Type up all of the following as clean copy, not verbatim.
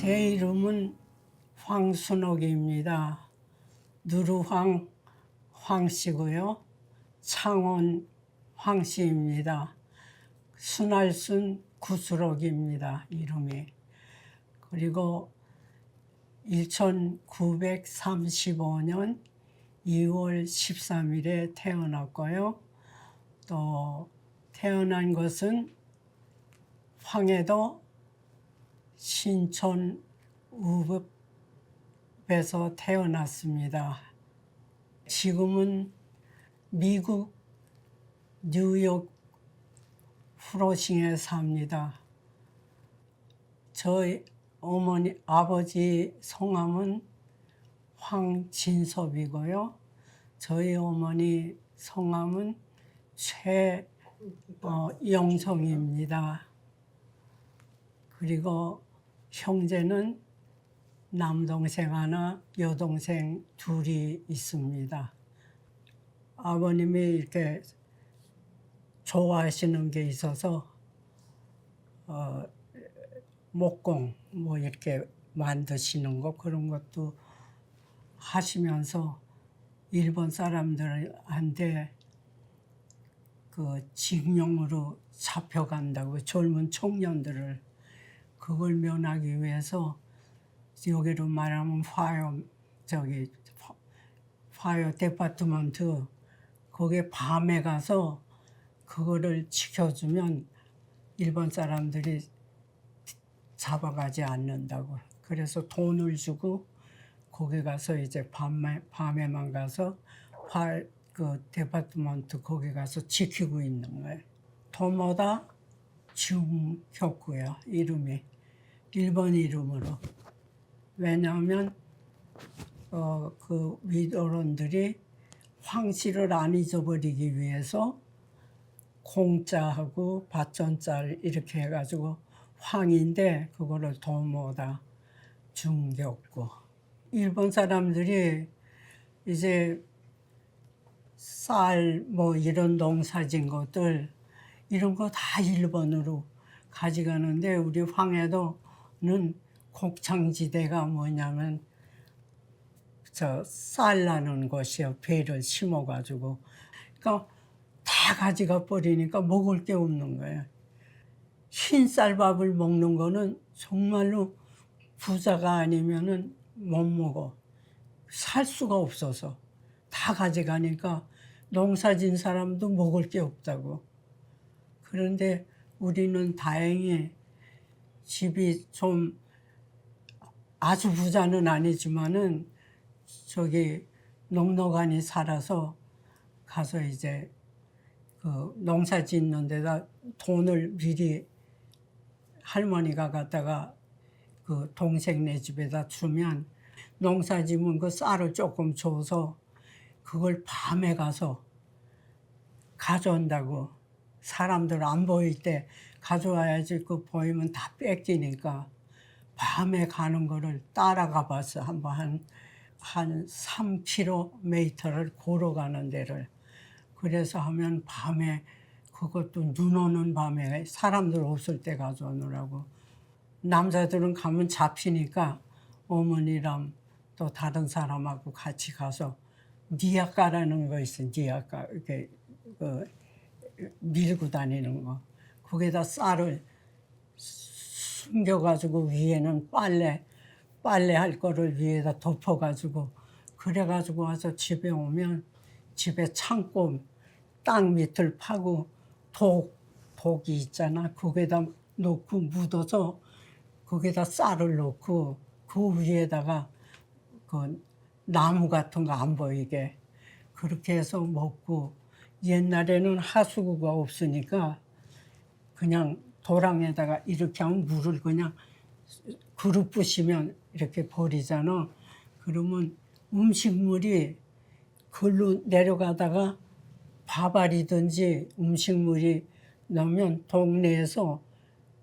제 이름은 황순옥입니다. 누르황 황씨고요. 창원 황씨입니다. 순할순 구수록입니다. 이름이. 그리고 1935년 2월 13일에 태어났고요. 또 태어난 것은 황해도 신촌 우읍에서 태어났습니다. 지금은 미국 뉴욕 프로싱에 삽니다. 저희 어머니, 아버지 성함은 황진섭이고요. 저희 어머니 성함은 최영성입니다. 그리고 형제는 남동생 하나, 여동생 둘이 있습니다. 아버님이 이렇게 좋아하시는 게 있어서 목공 뭐 이렇게 만드시는 거 그런 것도 하시면서 일본 사람들한테 그 징용으로 잡혀간다고 젊은 청년들을 그걸 면하기 위해서 여기로 말하면 파이어 데파트먼트 거기에 밤에 가서 그거를 지켜주면 일본 사람들이 잡아가지 않는다고. 그래서 돈을 주고 거기 가서 이제 밤에만 가서 그 데파트먼트 거기 가서 지키고 있는 거예요. 도모다 중혁구요. 이름이 일본 이름으로. 왜냐하면 그 위도론들이 황씨를 안 잊어버리기 위해서 공자하고 밭전자를 이렇게 해가지고 황인데 그거를 도모다 중혁구. 일본 사람들이 이제 쌀 뭐 이런 농사진 것들 이런 거 다 일본으로 가져가는데 우리 황해도는 곡창지대가 뭐냐면 쌀 나는 곳이요. 배를 심어가지고. 그러니까 다 가져가 버리니까 먹을 게 없는 거예요. 흰 쌀밥을 먹는 거는 정말로 부자가 아니면은 못 먹어. 살 수가 없어서. 다 가져가니까 농사진 사람도 먹을 게 없다고. 그런데 우리는 다행히 집이 좀 아주 부자는 아니지만은 저기 넉넉하니 살아서 가서 이제 그 농사 짓는 데다 돈을 미리 할머니가 갖다가 그 동생네 집에다 주면 농사 지면 그 쌀을 조금 줘서 그걸 밤에 가서 가져온다고. 사람들 안 보일 때 가져와야지 그 보이면 다 뺏기니까 밤에 가는 거를 따라가 봤어. 한번 한 3km를 걸어가는 데를. 그래서 하면 밤에 그것도 눈 오는 밤에 사람들 없을 때 가져오느라고. 남자들은 가면 잡히니까 어머니랑 또 다른 사람하고 같이 가서 니아까라는 거 있어. 니아까 이렇게 밀고 다니는 거. 거기다 쌀을 숨겨가지고 위에는 빨래할 거를 위에다 덮어가지고 그래가지고 와서 집에 오면 집에 창고 땅 밑을 파고 독이 있잖아. 거기다 놓고 묻어서 거기다 쌀을 넣고 그 위에다가 그 나무 같은 거 안 보이게 그렇게 해서 먹고 옛날에는 하수구가 없으니까 그냥 도랑에다가 이렇게 하면 물을 그냥 그릇 부시면 이렇게 버리잖아. 그러면 음식물이 글로 내려가다가 밥알이든지 음식물이 나오면 동네에서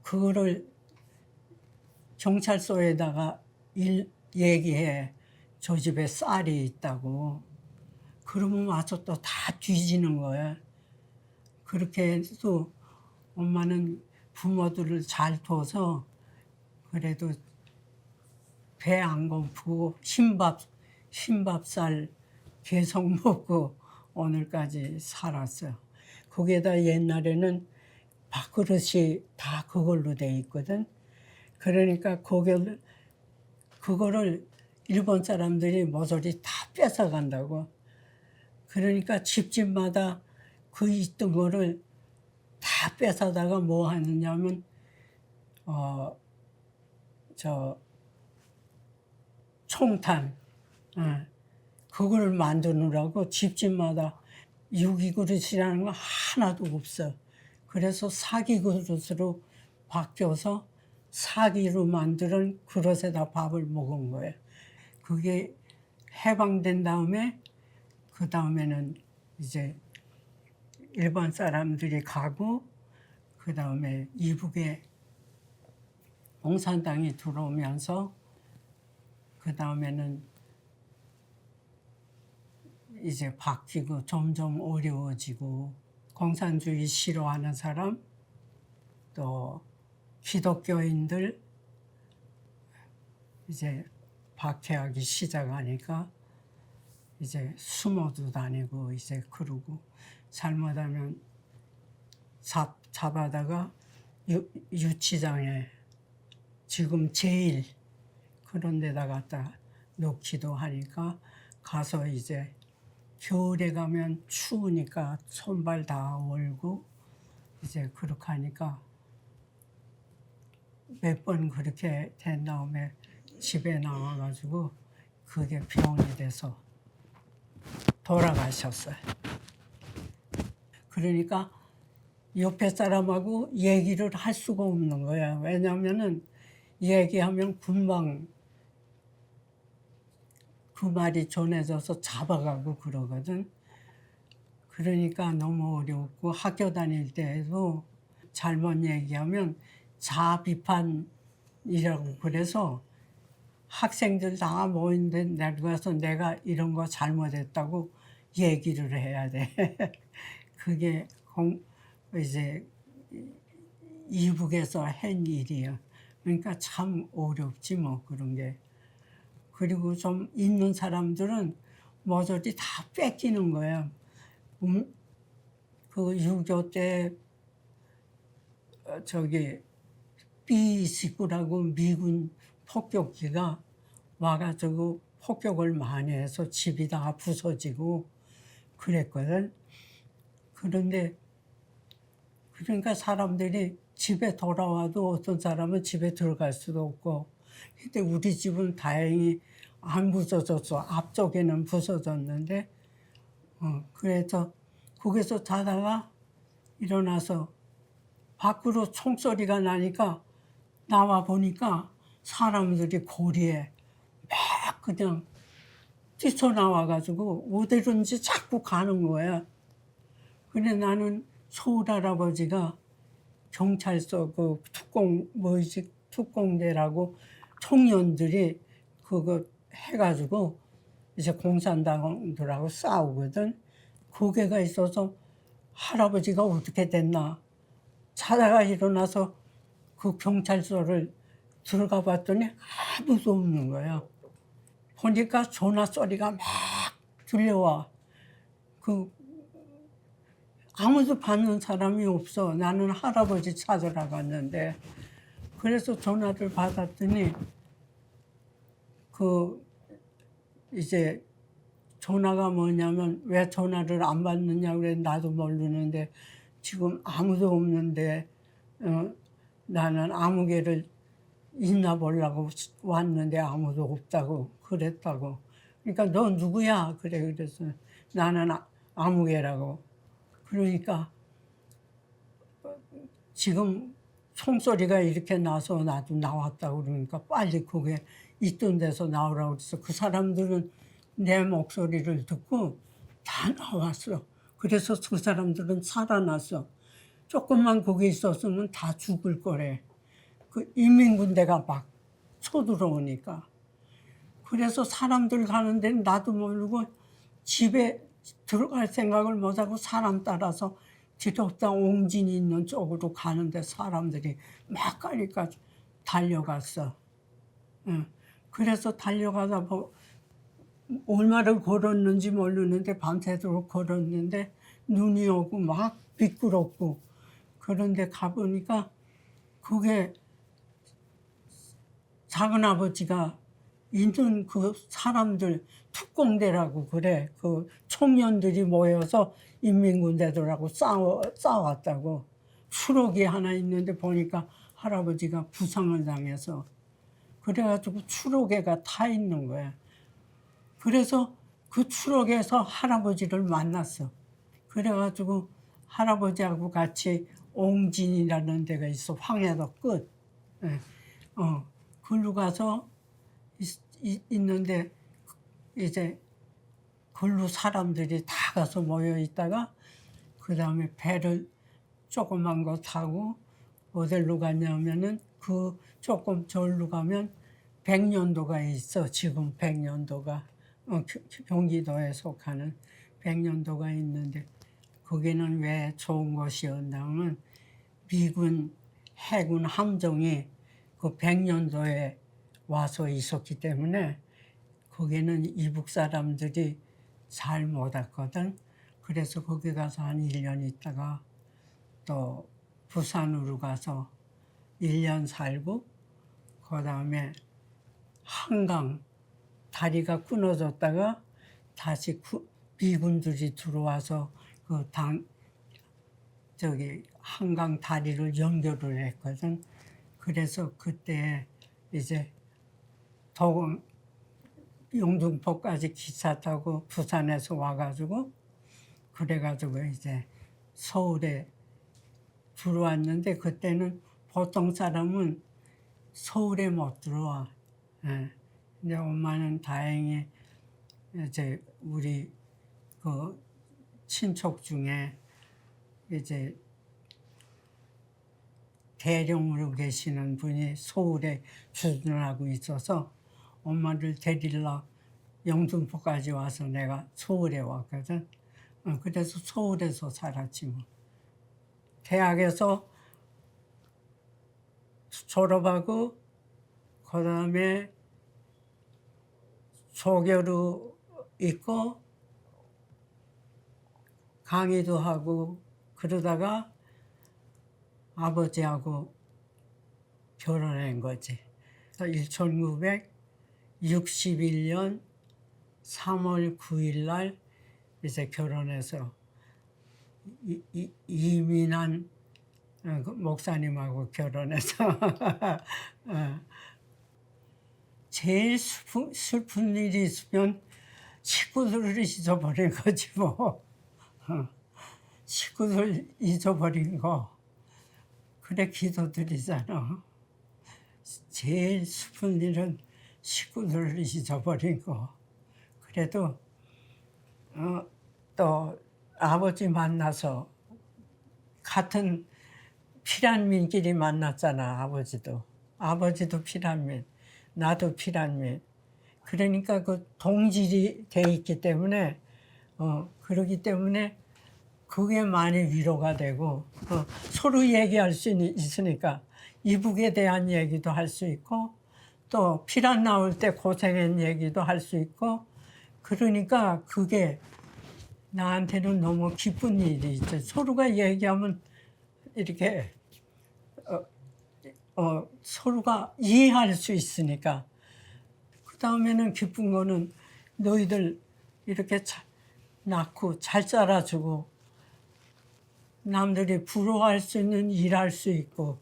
그거를 경찰서에다가 얘기해. 저 집에 쌀이 있다고. 그러면 와서 또 다 뒤지는 거야. 그렇게 해서 엄마는 부모들을 잘 둬서 그래도 배 안 고프고 흰밥살 계속 먹고 오늘까지 살았어요. 거기에다 옛날에는 밥그릇이 다 그걸로 돼 있거든. 그러니까 그거를 일본 사람들이 모조리 다 뺏어간다고. 그러니까 집집마다 그 있던 거를 다 뺏어다가 뭐 하느냐면 저 총탄, 그걸 만드느라고 집집마다 유기그릇이라는 거 하나도 없어. 그래서 사기그릇으로 바뀌어서 사기로 만드는 그릇에다 밥을 먹은 거예요. 그게 해방된 다음에 그 다음에는 이제 일본 사람들이 가고 그 다음에 이북에 공산당이 들어오면서 그 다음에는 이제 바뀌고 점점 어려워지고 공산주의 싫어하는 사람 또 기독교인들 이제 박해하기 시작하니까 이제 숨어도 다니고 이제 그러고 잘못하면 잡아다가 유치장에 지금 제일 그런 데다 갖다 놓기도 하니까 가서 이제 겨울에 가면 추우니까 손발 다 얼고 이제 그렇게 하니까 몇 번 그렇게 된 다음에 집에 나와가지고 그게 병이 돼서 돌아가셨어요. 그러니까 옆에 사람하고 얘기를 할 수가 없는 거야. 왜냐면은 얘기하면 금방 그 말이 전해져서 잡아가고 그러거든. 그러니까 너무 어렵고 학교 다닐 때에도 잘못 얘기하면 자비판이라고 그래서 학생들 다 모인데 내려가서 내가 이런 거 잘못했다고 얘기를 해야 돼. 그게 이제 이북에서 한 일이야. 그러니까 참 어렵지 뭐 그런 게. 그리고 좀 있는 사람들은 모조리 다 뺏기는 거야. 그 6.25 때 저기 B-29라고 미군 폭격기가 와가지고 폭격을 많이 해서 집이 다 부서지고 그랬거든. 그런데 그러니까 사람들이 집에 돌아와도 어떤 사람은 집에 들어갈 수도 없고, 근데 우리 집은 다행히 안 부서졌어. 앞쪽에는 부서졌는데, 그래서 거기서 자다가 일어나서 밖으로 총소리가 나니까 나와 보니까 사람들이 고리에 막 그냥 뛰쳐나와가지고 어디든지 자꾸 가는 거야. 근데 나는 서울 할아버지가 경찰서 그 특공대라고 청년들이 그거 해가지고 이제 공산당들하고 싸우거든. 그게가 있어서 할아버지가 어떻게 됐나 자다가 일어나서 그 경찰서를 들어가 봤더니 아무도 없는 거야. 보니까 전화 소리가 막 들려와. 아무도 받는 사람이 없어. 나는 할아버지 찾으러 갔는데. 그래서 전화를 받았더니 이제 전화가 뭐냐면 왜 전화를 안 받느냐고 그래. 나도 모르는데 지금 아무도 없는데 나는 아무개를 있나 보려고 왔는데 아무도 없다고 그랬다고. 그러니까 너 누구야? 그래. 그래서 나는 아무개라고. 그러니까 지금 총소리가 이렇게 나서 나도 나왔다고 그러니까 빨리 그게 있던 데서 나오라고 그래서 그 사람들은 내 목소리를 듣고 다 나왔어. 그래서 그 사람들은 살아났어. 조금만 거기 있었으면 다 죽을 거래. 그 인민군대가 막 쳐들어오니까. 그래서 사람들 가는 데는 나도 모르고 집에 들어갈 생각을 못하고 사람 따라서 뒤덮다 옹진이 있는 쪽으로 가는데 사람들이 막 가니까 달려갔어. 그래서 달려가다 얼마를 걸었는지 모르는데 밤새도록 걸었는데 눈이 오고 막 미끄럽고 그런데 가보니까 그게 작은아버지가 있는 그 사람들 특공대라고 그래. 그 청년들이 모여서 인민군대들하고 싸웠다고. 추록이 하나 있는데 보니까 할아버지가 부상을 당해서 그래가지고 추록에가 타 있는 거야. 그래서 그 추록에서 할아버지를 만났어. 그래가지고 할아버지하고 같이 옹진이라는 데가 있어. 황해도 끝. 예. 글로 가서 있는데 이제 글로 사람들이 다 가서 모여 있다가 그 다음에 배를 조그만 거 타고 어디로 갔냐면은 그 조금 절로 가면 백년도가 있어. 지금 백년도가 경기도에 속하는 백년도가 있는데 거기는 왜 좋은 곳이었냐면 미군 해군 함정이 그 백년도에 와서 있었기 때문에 거기는 이북 사람들이 잘 못 왔거든. 그래서 거기 가서 한 1년 있다가 또 부산으로 가서 1년 살고 그 다음에 한강 다리가 끊어졌다가 다시 미군들이 들어와서 그 한강 다리를 연결을 했거든. 그래서 그때 이제 영등포까지 기차 타고 부산에서 와가지고 그래가지고 이제 서울에 들어왔는데 그때는 보통 사람은 서울에 못 들어와. 예. 근데 엄마는 다행히 이제 우리 그 친척 중에 이제 대령으로 계시는 분이 서울에 주둔하고 있어서 엄마를 데리러 영등포까지 와서 내가 서울에 왔거든. 그래서 서울에서 살았지 뭐. 대학에서 졸업하고 그 다음에 조교로 있고 강의도 하고 그러다가 아버지하고 결혼한 거지. 1961년 3월 9일 날 이제 결혼해서 이민한 그 목사님하고 결혼해서 제일 슬픈 일이 있으면 식구들을 잊어버린 거지 뭐. 식구들 잊어버린 거. 그래 기도드리잖아. 제일 슬픈 일은 식구들을 잊어버린 거. 그래도 또 아버지 만나서 같은 피란민끼리 만났잖아. 아버지도 피란민, 나도 피란민. 그러니까 그 동질이 돼 있기 때문에 그러기 때문에 그게 많이 위로가 되고 서로 얘기할 수 있으니까 이북에 대한 얘기도 할 수 있고 또 피란 나올 때 고생한 얘기도 할 수 있고 그러니까 그게 나한테는 너무 기쁜 일이 있죠. 서로가 얘기하면 이렇게 서로가 이해할 수 있으니까. 그 다음에는 기쁜 거는 너희들 이렇게 낳고 잘 자라주고 남들이 부러워할 수 있는 일할 수 있고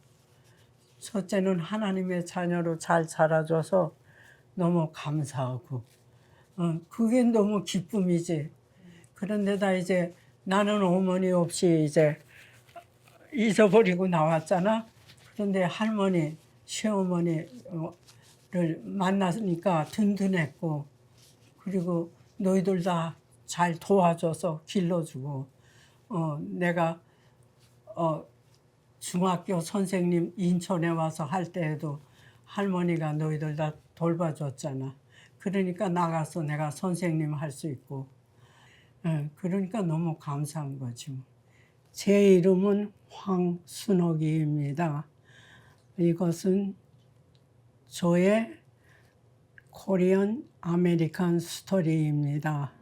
첫째는 하나님의 자녀로 잘 자라줘서 너무 감사하고 그게 너무 기쁨이지. 그런데다 이제 나는 어머니 없이 이제 잊어버리고 나왔잖아. 그런데 할머니, 시어머니를 만나니까 든든했고 그리고 너희들 다 잘 도와줘서 길러주고 내가 중학교 선생님 인천에 와서 할 때에도 할머니가 너희들 다 돌봐줬잖아. 그러니까 나가서 내가 선생님 할 수 있고 그러니까 너무 감사한 거지. 제 이름은 황순옥이입니다. 이것은 저의 코리안 아메리칸 스토리입니다.